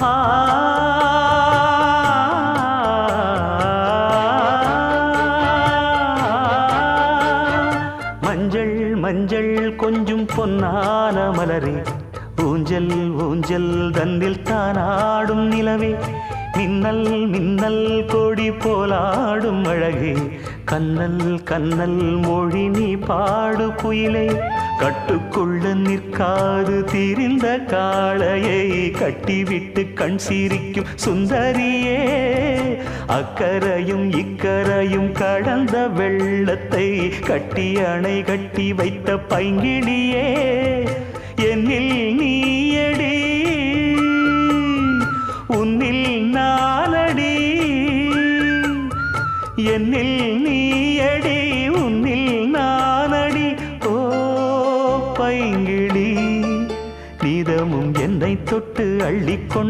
ஆ மஞ்சள் மஞ்சள் கொஞ்சம் பொன்னான மலரே ஊஞ்சல் ஊஞ்சல் தன்னில் தானாடும் நிலவே மின்னல் மின்னல் கொடி போலாடும் அழகே கண்ணல் கண்ணல் மொழி நீ பாடு குயிலே கட்டுக்குள்ள நிற்காது திரிந்த காளையை கட்டிவிட்டு கண் சிரிக்கும் சுந்தரியே அக்கரையும் இக்கரையும் கடந்த வெள்ளத்தை கட்டி அணை கட்டி வைத்த பைங்கிளியே என்னில் நீயடி உன்னில் நானடி என்னில் நீயடி உன்னில் நானடி ஓ பைங்கிளி நீதமும் என்னை தொட்டு அள்ளிக்கொண்டு